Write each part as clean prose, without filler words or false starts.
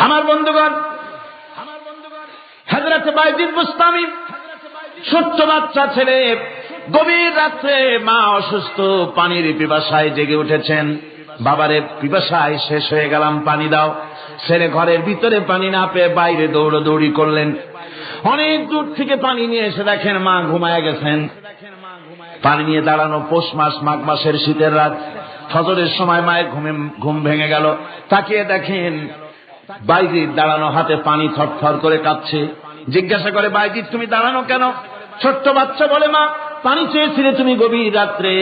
আমার বন্ধুগণ, হযরত বাইজিদ বুস্তামি ছোট্ট বাচ্চা ছেলে, গভীর রাত্রে মা অসুস্থ, পানির পিপাসায় জেগে উঠেছেন। বাবারে, পিপাসায় শেষ হয়ে গেলাম, পানি দাও। ছেলে ঘরের ভিতরে পানি না পেয়ে বাইরে দৌড়াদৌড়ি করলেন। অনেক দূর থেকে পানি নিয়ে এসে দেখেন মা ঘুমায় গেছেন। পানি নিয়ে দাঁড়ানো, পৌষ মাস, মাঘ মাসের শীতের রাত, ফজরের সময় মায়ের ঘুম ভেঙে গেল। তাকিয়ে দেখেন বাইজিদ দাঁড়ানো, হাতে পানি থরথর করে কাঁপছে। জিজ্ঞাসা করে, বাইজিদ তুমি দাঁড়ানো কেন? ছোট্ট বাচ্চা বলে, মা পানি চেয়েছিলে তুমি গভীর রাত্রে,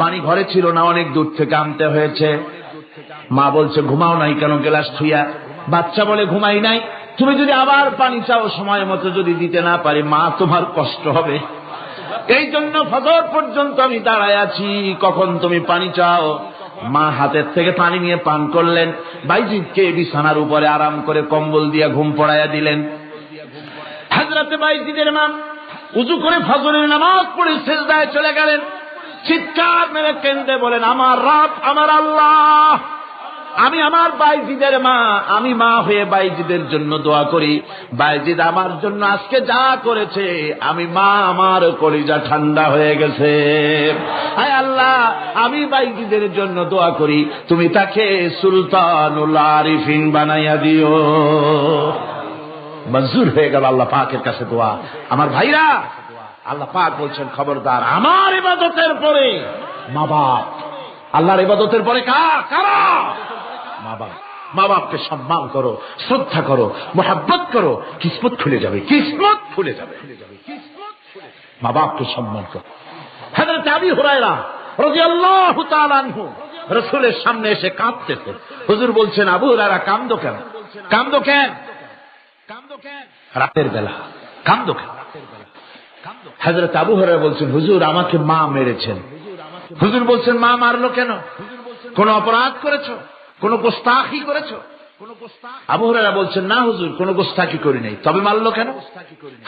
পানি ঘরে ছিল না, অনেক দূর থেকে আনতে হয়েছে। মা বলছে, ঘুমাও নাই কেন গ্লাস ছুঁয়া? বাচ্চা বলে, ঘুমাই নাই। তুমি যদি আবার পানি চাও, সময় মতো যদি দিতে না পারি, মা তোমার কষ্ট হবে। এই জন্য ফজর পর্যন্ত আমি দাঁড়ায় আছি, কখন তুমি পানি চাও। মা হাতের থেকে পানি নিয়ে পান করলেন। বাইজিদকে বিছানার উপরে আরাম করে কম্বল দিয়ে ঘুম পড়াইয়া দিলেন। হযরত বাইজিদের মা উযু করে ফজরের নামাজ পড়ে সিজদায় চলে গেলেন। চিৎকার মেরে কেঁদে বলেন, আমার রব, আমার আল্লাহ, আমি আমার বাইজিদের মা, আমি মা হয়ে বাইজিদের জন্য দোয়া করি। বাইজিদ আমার জন্য আজকে যা করেছে, আমি মা, আমার কলিজা ঠান্ডা হয়ে গেছে। হায় আল্লাহ, আমি বাইজিদের জন্য দোয়া করি, তুমি তাকে সুলতানুল আরিফিন বানাইয়া দিও। মঞ্জুর হয়ে গেল আল্লাহ পাকের কাছে দোয়া। আমার ভাইরা, আল্লাহ পাক বলছেন, খবরদার, আমার ইবাদতের পরে মা বাপ, আল্লাহর ইবাদতের পরে কারা? মা বাপ। মা বাপকে সম্মান করো, শ্রদ্ধা করো, মোহাব্বত করো, কিসমত খুলে যাবে, কিসমত খুলে যাবে। মা বাপকে সম্মান করো। হযরত আবু হুরায়রা রাদিয়াল্লাহু তাআলা আনহু রাসূলের সামনে এসে কাঁদতেছে। হুজুর বলছেন, আবু হুরায়রা কাঁদো কেন? কাঁদো কেন? রাতের বেলা কাঁদো কেন? হযরত আবু হুরায়রা বলছেন, হুজুর আমাকে মা মেরেছেন। হুজুর বলছেন, মা মারলো কেন? কোন অপরাধ করেছো? কোন গোস্তাখি করেছো? আবু হুরায়রা বলছেন, না হুজুর, কোন গোস্তাখি করি নাই, তবে মারলো কেন?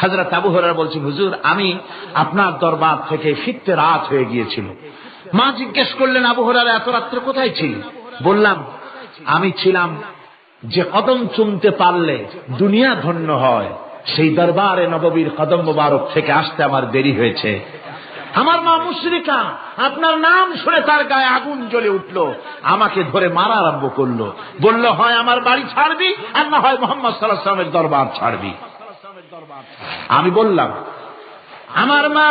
হযরত আবু হুরায়রা বলছেন, হুজুর আমি আপনার দরবার থেকে ফিরতে রাত হয়ে গিয়েছিল। মা জিজ্ঞেস করলেন, আবু হুরায়রা এত রাত্রে কোথায় ছিল? বললাম, আমি ছিলাম যে কদম চুমতে পারলে দুনিয়া ধন্য হয়, সেই দরবারে নববীর কদম মোবারক থেকে আসতে আমার দেরি হয়েছে। আমার মা মুশরিকা, আপনার নাম শুনে তার গায়ে আগুন জ্বলে উঠলো, আমাকে ধরে মারা আরম্ভ করলো। বলল, হয় আমার বাড়ি ছাড়বি, আর না হয় মুহাম্মদ সাল্লাল্লাহু আলাইহি ওয়াসাল্লামের দরবার ছাড়বি। আমি বললাম, আমার মা,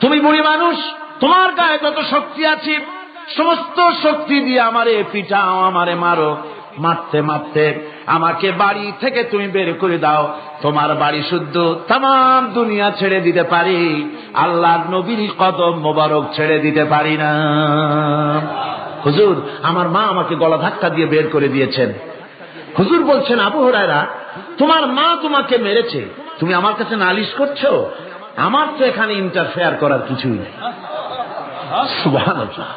তুমি বুড়ি মানুষ, তোমার গায়ে যত শক্তি আছে সমস্ত শক্তি দিয়ে আমারে পিটাও, আমারে মারো। মারতে মারতে আমাকে বাড়ি থেকে তুমি বের করে দাও। তোমার বাড়ি শুদ্ধ, তাম দুনিয়া ছেড়ে দিতে পারি, আল্লাহর নবীর কদম মোবারক ছেড়ে দিতে পারি না। হুজুর, আমার মা আমাকে গলা ধাক্কা দিয়ে বের করে দিয়েছেন। হুজুর বলছেন, আবু হুরায়রা, তোমার মা তোমাকে মেরেছে, তুমি আমার কাছে নালিশ করছো? আমার তো এখানে ইন্টারফেয়ার করার কিছুই নেই। সুবহানাল্লাহ,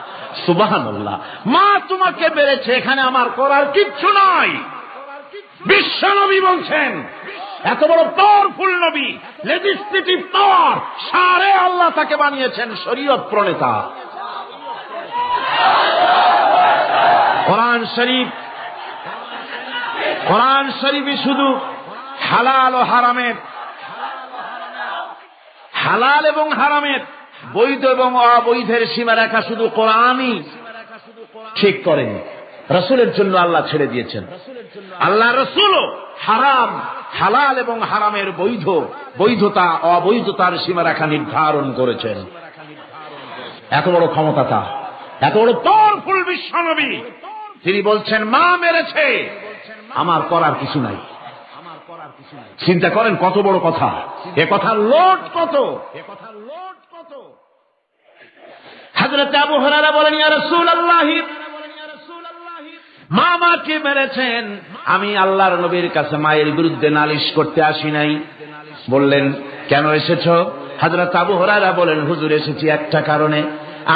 সুবহানাল্লাহ। মা তোমাকে মেরেছে, এখানে আমার করার কিচ্ছু নাই। বিশ্ব নবী বলছেন, এত বড় পাওয়ারফুল নবী, লেজিসলেটিভ পাওয়ার, সারে আল্লাহ তাকে বানিয়েছেন শরীয়ত প্রণেতা। কোরআন শরীফ, কোরআন শরীফই শুধু হালাল ও হারামের, হালাল এবং হারামের, বৈধ এবং অবৈধের সীমারেখা শুধু কোরআনই ঠিক করেন, রাসূলের জন্য আল্লাহ ছেড়ে দিয়েছেন। আল্লাহ রাসূলও হারাম, হালাল এবং হারামের বৈধ, বৈধতা অবৈধতার সীমারেখা নির্ধারণ করেছেন। এত বড় ক্ষমতা তার, এত বড় পাওয়ারফুল বিশ্বনবী, তিনি বলছেন, মা মেরেছে, আমার করার কিছু নাই। চিন্তা করেন কত বড় কথা, এ কথার লোড কত। হযরত আবু হুরায়রা বলেন, ইয়া রাসূলুল্লাহ, মা মাকে মেরেছেন, আমি আল্লাহর নবীর কাছে মায়ের বিরুদ্ধে নালিশ করতে আসি নাই। বললেন, কেন এসেছো? হযরত আবু হুরায়রা বলেন, হুজুর এসেছি একটা কারণে,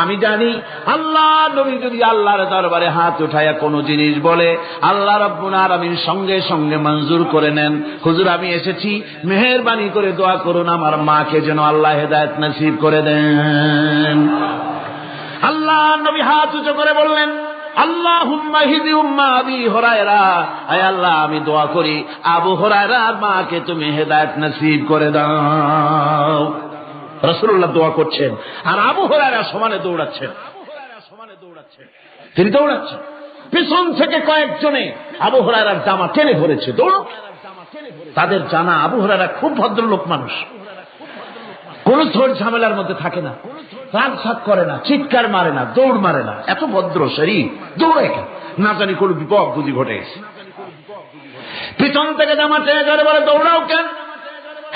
আমি জানি আল্লাহ নবী যদি আল্লাহর দরবারে হাত উঠায়া কোনো জিনিস বলে, আল্লাহ রাব্বুল আলামিন সঙ্গে সঙ্গে মঞ্জুর করে নেন। হুজুর আমি এসেছি, মেহেরবানি করে দোয়া করুন আমার মাকে যেন আল্লাহ হেদায়েত নসিব করে দেন। আল্লাহ নবী হাত উঁচু করে বললেন, আল্লাহুম্মা হিদি উম্মা আবি হুরায়রা, আয় আল্লাহ আমি দোয়া করি আবু হুরায়রার মাকে তুমি হেদায়েত নসিব করে দাও। রাসূলুল্লাহ দোয়া করছেন আর আবু হুরায়রা সমানে দৌড়াচ্ছেন। তিনি দৌড়াচ্ছেন, পিছন থেকে কয়েকজনে আবু হুরায়রার জামা টেনে ধরেছে, দৌড়ো। তাদের জানা আবু হুরায়রা খুব ভদ্রলোক মানুষ, কোন ঝড় ঝামেলার মধ্যে থাকে না, রাগ সাগ করে না, চিৎকার মারে না, দৌড় মারে না, এত ভদ্র শরীর, দৌড়ে কেন? না জানি কোন বিপদ বুঝি ঘটে গেছে। পিছন থেকে জামা টেনে ধরে বলে দৌড়াও কেন?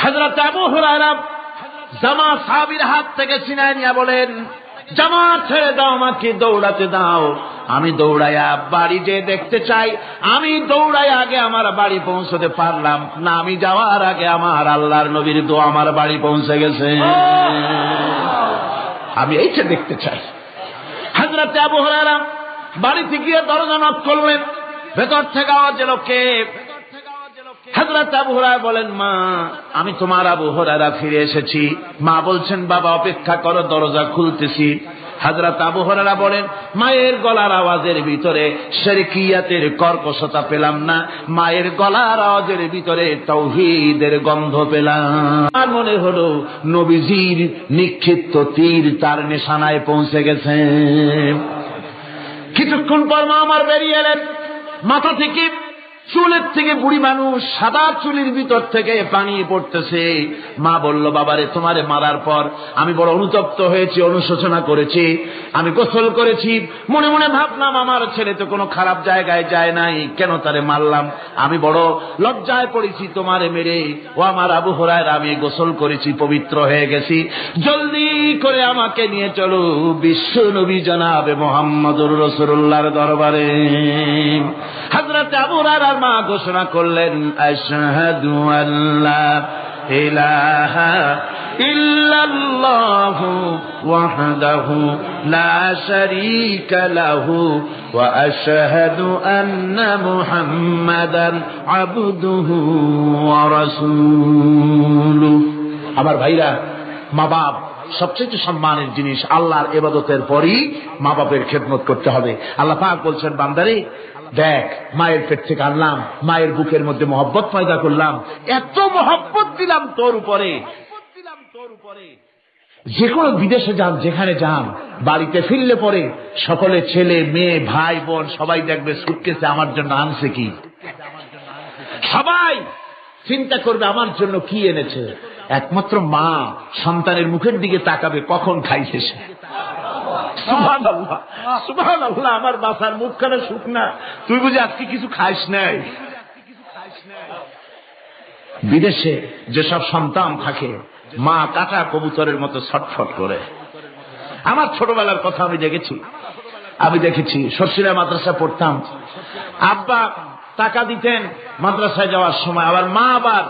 হযরত আবু হুরায়রা জামা সাহাবীর হাত থেকে ছিনায় নিয়ে বলেন, জামা ছেড়ে দাও, আমাকে দৌড়াতে দাও। আমি দৌড়াইয়া বাড়ি যে দেখতে চাই, আমি দৌড়াই আগে আমার বাড়ি পৌঁছতে পারলাম না, আমি যাওয়ার আগে আমার আল্লাহর নবীর দোয়া আমার বাড়ি পৌঁছে গেছে, আমি এইটা দেখতে চাই। হযরত আবু হুরায়রা বাড়িতে গিয়ে দরজা নক করলেন, ভেতর থেকে আওয়াজ এলো, কে? হযরত আবু হুরায়রা বলেন, মা আমি তোমার আবু হুরায়রা ফিরে এসেছি। মা বলছেন, বাবা অপেক্ষা করো, দরজা খুলতেছি। হযরত আবু হুরায়রা বলেন, মায়ের গলার আওয়াজের ভিতরে শিরকিয়াতের কর্কশতা পেলাম না, মায়ের গলার আওয়াজের ভিতরে তাওহীদের গন্ধ পেলাম। আর মনে হলো নবীজির নিক্ষিপ্ত তীর তার নিশানায় পৌঁছে গেছে। কিছুক্ষণ পর মা আমার বেরিয়ে এলেন, মাথা থেকে চুলের থেকে বুড়ি মানুষ, সাদা চুলের ভিতর থেকে পানি পড়তেছে। মা বলল, বাবারে তোমারে মারার পর আমি বড় অনুতপ্ত হয়েছি, অনুশোচনা করেছি, আমি গোসল করেছি, মনে মনে ভাবলাম আমার ছেলে তো কোনো খারাপ জায়গায় যায় নাই, কেন তারে মারলাম? আমি বড় লজ্জায় পড়েছি তোমারে মেরে। ও আমার আবু হুরায়রা, আমি গোসল করেছি, পবিত্র হয়ে গেছি, জলদি করে আমাকে নিয়ে চলো বিশ্ব নবী জনাবে মুহাম্মদুর রাসূলুল্লাহর দরবারে। হযরত আবু হুরায়রার মা ঘোষণা করলেন, আশহাদু আল্লা ইলাহা ইল্লাল্লাহু ওয়াহদাহু লা শারীকা লাহু ওয়া আশহাদু আন্না মুহাম্মাদান আবদুহু ওয়া রাসূলুহু। আমার ভাইরা, মা বাপ সবচেয়ে সম্মানের জিনিস। আল্লাহর ইবাদতের পরই মা বাপের খেদমত করতে হবে। আল্লাহ পাক বলছেন, বান্দারে দেখ, মায়ের পেট থেকে আনলাম, মায়ের বুকের মধ্যে মহব্বত পয়দা করলাম, এত মহব্বত দিলাম তোর উপরে। যে কোনো বিদেশে যান, যেখানে যান, বাড়িতে ফিরলে পরে সকলে ছেলে মেয়ে ভাই বোন সবাই দেখবে সুটকেসে আমার জন্য আনছে কি। সবাই চিন্তা করবে আমার জন্য কি এনেছে। একমাত্র মা সন্তানের মুখের দিকে তাকাবে, কখন খাইছে সে। সুবহানাল্লাহ, সুবহানাল্লাহ, আমার বাসার মুখখানা শুকনা, তুই বুঝি আজকে কিছু খাইস নাই। বিদেশে যেসব সন্তান থাকে, মা কাটা কবুতরের মতো ছটফট করে। আমার ছোটবেলার কথা আমি দেখেছি শর্ষিরা মাদ্রাসা পড়তাম, আব্বা টাকা দিতেন মাদ্রাসায় যাওয়ার সময়, আবার মা আবার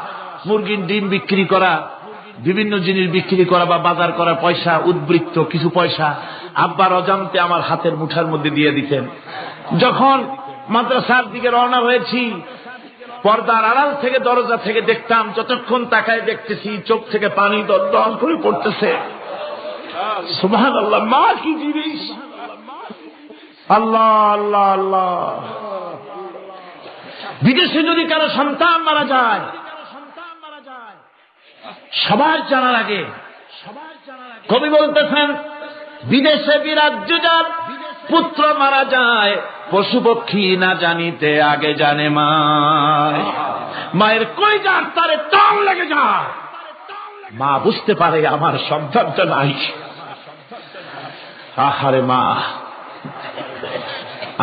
মুরগির ডিম বিক্রি করা, বিভিন্ন জিনিস বিক্রি করা বা বাজার করা পয়সা, উদ্বৃত্ত কিছু পয়সা আব্বার অজান্তে আমার হাতের মুঠার মধ্যে দিয়ে দিতেন। যখন মাদ্রাসার দিকে রওনা হয়েছি, পর্দার আড়াল থেকে দরজা থেকে দেখতাম, যতক্ষণ তাকায় দেখতেছি চোখ থেকে পানি দল করে পড়তেছে। সুবহানাল্লাহ, মা কি জিনিস! আল্লাহ আল্লাহ আল্লাহ। বিদেশে যদি কারো সন্তান মারা যায়, সবার জানার আগে কবি বলতেছেন, বিদেশে বিরাজ্য যার পুত্র মারা যায়, পশু পক্ষী না জানিতে আগে জানে মায়। মায়ের কই যার তারে টান লেগে যায়, মা বুঝতে পারে আমার সন্তানটা নাই। আহারে মা!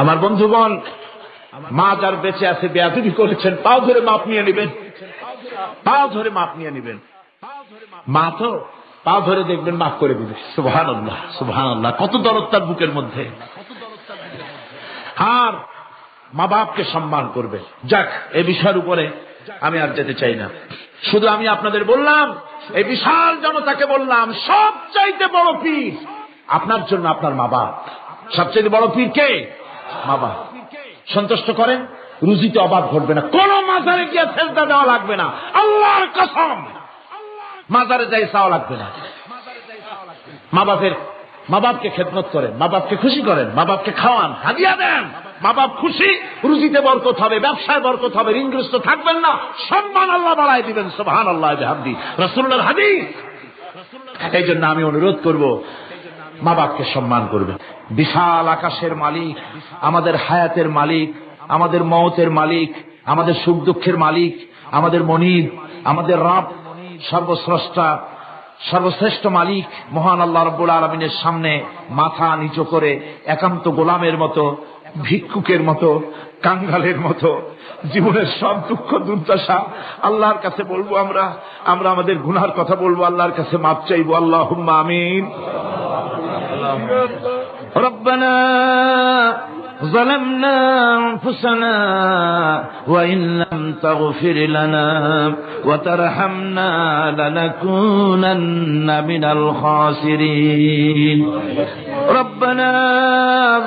আমার বন্ধুগণ, মা যার বেঁচে আছে বেয়াদবি করেছেন, পাও ধরে মাপ নিয়ে নেবেন, পাও ধরে মাপ নিয়ে নেবেন। মা তো পাও ধরে দেখবেন মাফ করে দিবে। সুবহানাল্লাহ, সুবহানাল্লাহ, কত দরদ তার বুকের মধ্যে। আর মা বাপকে সম্মান করবে। যাক, এই বিষয়ের উপরে আমি আর যেতে চাই না, শুধু আমি আপনাদের বললাম, এই বিশাল জনতাকে বললাম, সবচাইতে বড় পীর আপনার জন্য আপনার মা বাপ। সবচেয়ে বড় পীর কে? মা বাপ। সন্তুষ্ট করেন, রুজিতে অভাব ঘটবে না, কোন মাজারে গিয়ে সেজদা দেওয়া লাগবে না, আল্লাহর কসম, মাজারে যাই চাওয়া লাগবে না। মা বাপের মা বাপকে খেদমত করেন, মা বাপকে খুশি করেন, মা বাপকে খাওয়ান, হাদিয়া দেন, মা বাপ খুশি, রুজিতে বরকত হবে, ব্যবসায় বরকত হবে, ঋণগ্রস্ত থাকবেন না, সম্মান আল্লাহ বাড়ায় দিবেন। সুবহানাল্লাহ বিহামদি, রাসূলুল্লাহর হাদিস। এই জন্য আমি অনুরোধ করব, মা বাপকে সম্মান করবেন। বিশাল আকাশের মালিক, আমাদের হায়াতের মালিক, আমাদের মওতের মালিক, আমাদের সুখ দুঃখের মালিক, আমাদের মনিব, আমাদের রব, সর্বস্রষ্টা, সর্বশ্রেষ্ঠ মালিক মহান আল্লাহ রাব্বুল আলামিনের সামনে মাথা নিচু করে একান্ত গোলামের মতো, ভিক্ষুকের মতো, কাঙ্গালের মতো জীবনের সব দুঃখ দুর্দশা আল্লাহর কাছে বলবো। আমরা আমাদের গুনার কথা বলবো, আল্লাহর কাছে মাপ চাইবো। আল্লাহুম্মা আমিন। রব্বানা ظلمنا أنفسنا وإن لم تغفر لنا وترحمنا لنكونن من الخاسرين ربنا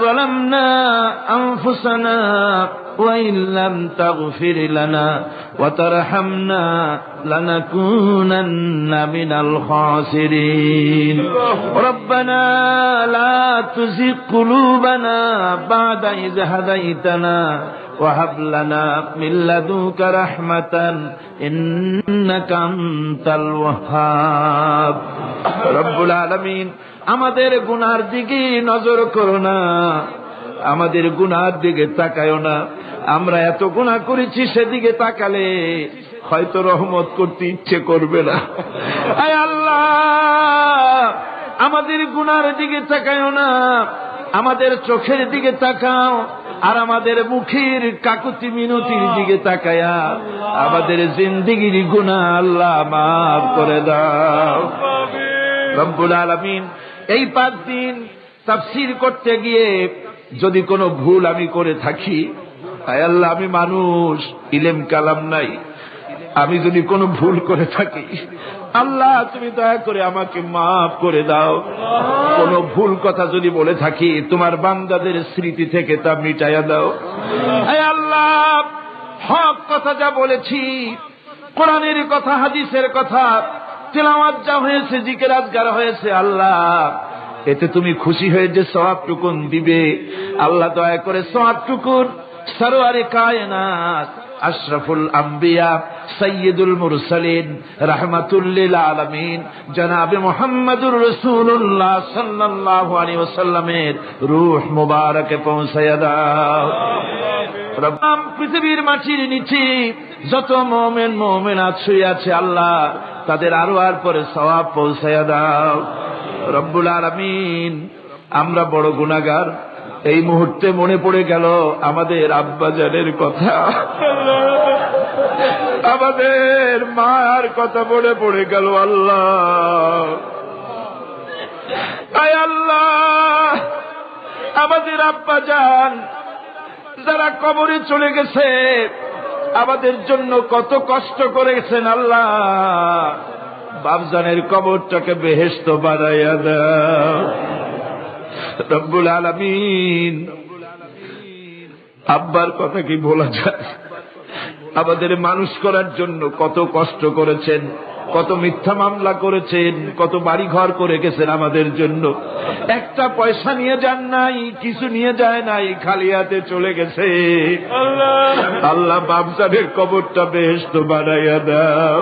ظلمنا أنفسنا وإن لم تغفر لنا وترحمنا لنكونن من الخاسرين ربنا لا تزغ قلوبنا بعد إذ هديتنا وهب لنا من لدنك رحمة إنك أنت الوهاب رب العالمين আমাদের গুনার দিকে নজর করো না, আমাদের গুনার দিকে তাকায়ো না। আমরা এত গুনাহ করেছি, সেদিকে তাকালে হয়তো রহমত করতে ইচ্ছে করবে না। আয় আল্লাহ, আমাদের গুনার দিকে তাকায়ো না, আমাদের চোখের দিকে তাকাও, আর আমাদের মুখের কাকুতি মিনতির দিকে তাকায়া আমাদের জিন্দেগির গুনাহ আল্লাহ মাফ করে দাও। রব্বুল আলামিন, এই 5 দিন তাফসীর করতে গিয়ে যদি কোনো ভুল আমি করে থাকি, আয় আল্লাহ, আমি মানুষ, ইলম কালাম নাই, আমি যদি কোনো ভুল করে থাকি আল্লাহ তুমি দয়া করে আমাকে মাফ করে দাও। কোনো ভুল কথা যদি বলে থাকি তোমার বান্দাদের স্মৃতি থেকে তা মিটাইয়া দাও। আয় আল্লাহ, হক কথা যা বলেছি, কোরআনের কথা, হাদিসের কথা, তেলাওয়াত যা হয়েছে, জিকির আজকার হয়েছে, আল্লাহ এতে তুমি খুশি হয়ে যে সওয়াবটুকুন দিবে, আল্লাহ দয়া করে সওয়াবটুকুন সরওয়ারে কায়নাত, আশরাফুল আম্বিয়া, সাইয়্যিদুল মুরসালিন, রাহমাতুল লিল আলামিন জনাবে মুহাম্মদুর রাসূলুল্লাহ সাল্লাল্লাহু আলাইহি ওয়াসাল্লামের রূহ মুবারকে পৌঁছায়া দাও। রব্বাম, পৃথিবীর মাটির নিচে যত মুমিন মুমিনাত শুয়ে আছে আল্লাহ, তাদের আরওয়ার পরে সওয়াব পৌঁছায়া দাও। রব্বুল আলামিন, আমরা বড় গুনাহগার। এই মুহূর্তে মনে পড়ে গেল আমাদের আব্বাজানের কথা, আমাদের মার কথা মনে পড়ে গেল। আল্লাহ, আয় আল্লাহ, আমাদের আব্বাজান যারা কবরে চলে গেছে, আমাদের জন্য কত কষ্ট করেছেন আল্লাহ, বাপজানের কবরটাকে বেহেশত বানাইয়া দাও। রব্বুল আলামিন, আব্বার কথা কি বলা যায়? আমাদের মানুষ করার জন্য কত কষ্ট করেছেন, কত মিথ্যা মামলা করেছেন, কত বাড়ি ঘর করে গেছেন আমাদের জন্য। একটা পয়সা নিয়ে যান নাই, কিছু নিয়ে যায় নাই, খালি হাতে চলে গেছে। আল্লাহ, বাপজানের কবরটা বেহেশত বানাইয়া দাও।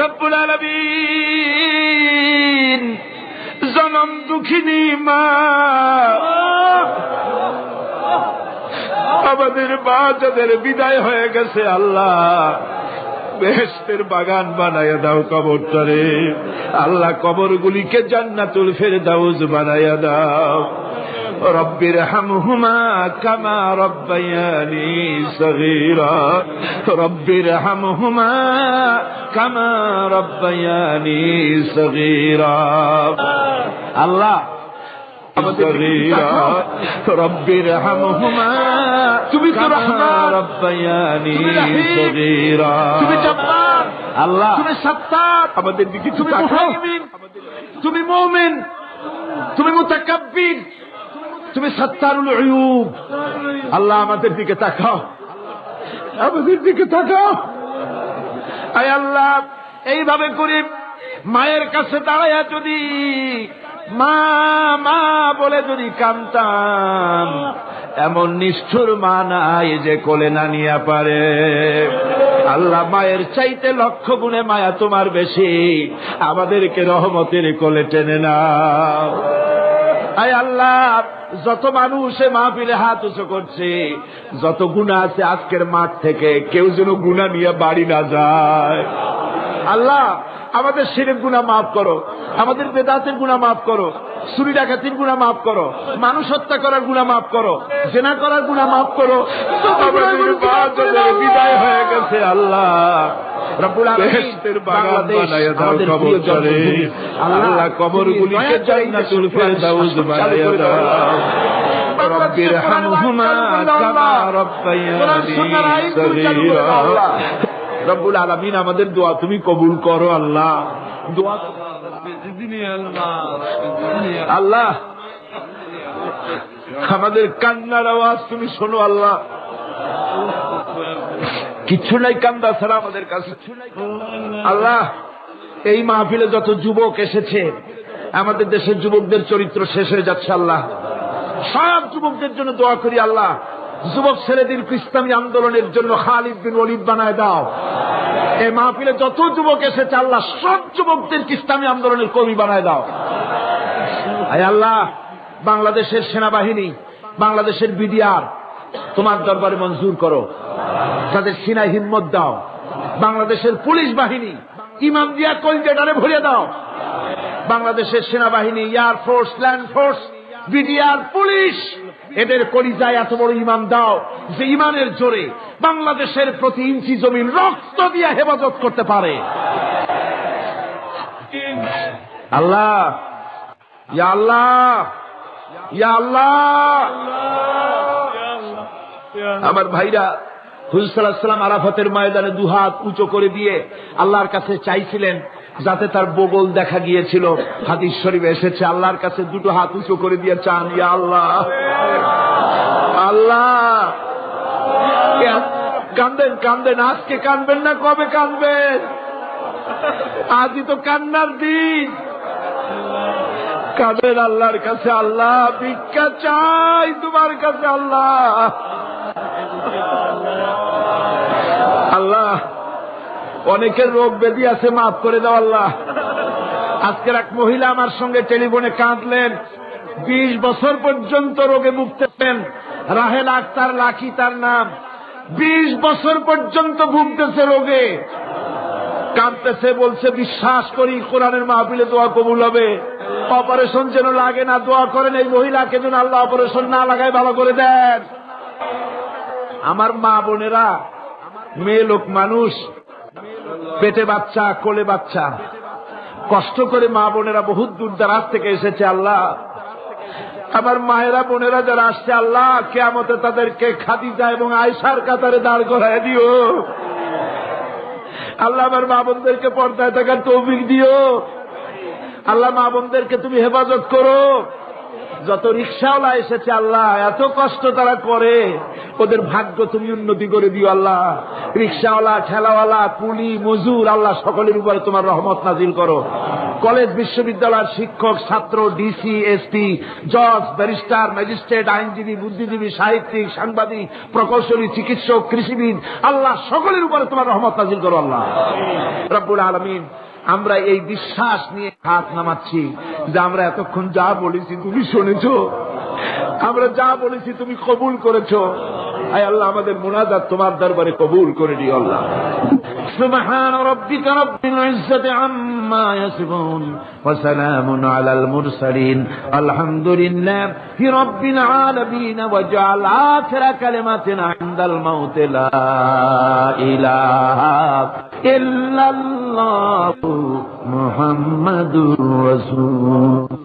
রব্বুল আলামিন, জনম দুঃখিনী মা, আমাদের মা যাদের বিদায় হয়ে গেছে আল্লাহ, বেহেশতের বাগান বানাইয়া দাও কবরটারে। আল্লাহ, কবরগুলিকে জান্নাতুল ফেরদাউস বানাইয়া দাও। রব্বির হামহুমা কামা রব্বায়ানি সগীরা, রব্বির হামহুমা কামা রব্বায়ানি সগীরা। আল্লাহ, রব্বির হামহুমা, তুমি তো রহমান, রব্বায়ানি সগীরা, তুমি জব্বার আল্লাহ, তুমি সত্তার, আমাদের দিকে তুমি তাকাও। তুমি মুমিন, তুমি মুতাকাব্বির, তুমি সত্তারুল উয়ুব। আল্লাহ, আমাদের দিকে তাকাও, আমাদের দিকে তাকাও। আয় আল্লাহ, এইভাবে করে মায়ের কাছে দাঁড়ায়া যদি মা মা বলে যদি কাঁদতাম, এমন নিষ্ঠুর মা নাই যে কোলে না নিয়ে পারে। আল্লাহ, মায়ের চাইতে লক্ষ গুণে মায়া তোমার বেশি, আমাদেরকে রহমতের কোলে টেনে নাও। আয় আল্লাহ, যত মানুষ মাহফিলে হাত উঁচু করছে, যত গুনাহ আছে আজকের মাঠ থেকে কেউ যেন গুনাহ নিয়ে বাড়ি না যায়। আল্লাহ, আমাদের শিরক গুনাহ মাফ করো, আমাদের বেদাতের গুনাহ মাফ করো, চুরি ডাকাতির গুনাহ মাফ করো, মানুষ হত্যা করার গুনাহ মাফ করো, জেনা করার গুনাহ মাফ করো। বিদায় হয়ে গেছে আল্লাহ, রব্বুল আলামিন বাংলাদেশ আমাদের প্রিয় জন্মভূমি, আল্লাহ কবরগুলিকে জান্নাতুল ফেরদাউস বানায়া দাও। রব্বির হামহুমা কামা রাব্বায়ানি সগীরা। রব্বুল আলামিন আমাদের দোয়া তুমি কবুল করো আল্লাহ। দোয়া আল্লাহ, আমাদের কান্নার আওয়াজ তুমি শোনো আল্লাহ। কিছু নাই কান্দা ছাড়া আমাদের কাছে আল্লাহ। এই মাহফিলে যত যুবক এসেছে, আমাদের দেশের যুবকদের চরিত্র শেষ হয়ে যাচ্ছে আল্লাহ। সব যুবকদের জন্য দোয়া করি আল্লাহ, যুবক ছেলেদের ইসলামী আন্দোলনের জন্য খালিদ বিন ওয়ালিদ বানায় দাও। এই মাহফিলে যত যুবক এসেছে আল্লাহ, সব যুবকদের ইসলামী আন্দোলনের কর্মী বানায় দাও। আয় আল্লাহ, বাংলাদেশের সেনাবাহিনী, বাংলাদেশের বিডিআর তোমার দরবারে মঞ্জুর করো, তাদের সিনায় হিম্মত দাও। বাংলাদেশের পুলিশ বাহিনী ইমাম দিয়া কলজেটারে ভরিয়ে দাও। বাংলাদেশের সেনাবাহিনী, air force, land force, BDR, police, এদের কলিজায় এত বড় ইমান দাও যে ইমানের জোরে বাংলাদেশের প্রতি ইঞ্চি জমিন রক্ত দিয়ে হেফাজত করতে পারে। আল্লাহ, ইয়া আল্লাহ, ইয়া আল্লাহ। আমার ভাইরা, হুজুর সাল্লাল্লাহু আলাইহি ওয়াসাল্লাম আরাফাতের ময়দানে দুহাত উঁচু করে দিয়ে আল্লাহর কাছে চাইছিলেন, যাতে তার বগল দেখা গিয়েছিল। হাদিস শরীফে এসেছে, আল্লাহর কাছে দুটো হাত উঁচু করে দিয়ে চান, ইয়া আল্লাহ, আল্লাহ। কান্দেন কান্দেন, আজকে কানবেন না, কবে কানবেন? আজই তো কান্নার দিন। কাঁদেন আল্লাহর কাছে, আল্লাহ ভিক্ষা চাই তোমার কাছে আল্লাহ। আল্লাহ, অনেকের রোগ ব্যাধি আছে, মাফ করে দাও আল্লাহ। আজকের এক মহিলা আমার সঙ্গে টেলিফোনে কাঁদলেন, 20 বছর পর্যন্ত রোগে ভুগতেছেন। রাহেল আক্তার লাকি তার নাম। 20 বছর পর্যন্ত ভুগতেছে রোগে, কাঁদতেছে, বলছে বিশ্বাস করি কোরআনের মাহফিলে দোয়া কবুল হবে, অপারেশন যেন লাগে না, দোয়া করেন এই মহিলাকে যেন আল্লাহ অপারেশন না লাগায় ভালো করে দেন। আমার মা বোনেরা, মেয়ে লোক মানুষ, পেটে বাচ্চা, কোলে বাচ্চা, কষ্ট করে মা বোনেরা বহুত দূর দারাজ থেকে এসেছে আল্লাহ। আমার মায়েরা বোনেরা যারা আসছে আল্লাহ, কিয়ামতে তাদেরকে খাদিজা এবং আয়েশার কাতারে দাঁড় করায় দিও আল্লাহ। আমার মা বোনদেরকে পর্দায় থাকার তৌফিক দিও আল্লাহ। মা বোনদেরকে তুমি হেফাজত করো। যত রিকশাওয়ালা এসেছে আল্লাহ, এত কষ্ট তারা করে, ওদের ভাগ্য তুমি উন্নতি করে দিও আল্লাহ। রিকশাওয়ালা, ঠেলাওয়ালা, কুলি, মজুর, আল্লাহ সকলের উপরে তোমার রহমত নাজিল করো। কলেজ বিশ্ববিদ্যালয়ের শিক্ষক, ছাত্র, ডিসি, এসপি, জজ, ব্যারিস্টার, ম্যাজিস্ট্রেট, আইনজীবী, বুদ্ধিজীবী, সাহিত্যিক, সাংবাদিক, প্রকৌশলী, চিকিৎসক, কৃষিবিদ, আল্লাহ সকলের উপরে তোমার রহমত নাজিল করো আল্লাহ রব্বুল আলামিন। আমরা এই বিশ্বাস নিয়ে হাত নামাচ্ছি যে আমরা এতক্ষণ যা বলেছি তুমি শুনেছ, আমরা যা বলেছি তুমি কবুল করেছো। আয় আল্লাহ, আমাদের মুনাজাত তোমার দরবারে কবুল করে দিও আল্লাহ। সুবহান রাব্বিকা রাব্বিল ইজ্জাতি আম্মা ইয়াসিফুন ওয়া সালামুন আলাল মুরসালিন আলহামদুলিল্লাহি রাব্বিল আলামিন। ওয়াজআল আখিরা কালিমাতিনা ইনদাল মাউত লা ইলাহা ইল্লাল্লাহু মুহাম্মাদুর রাসূল।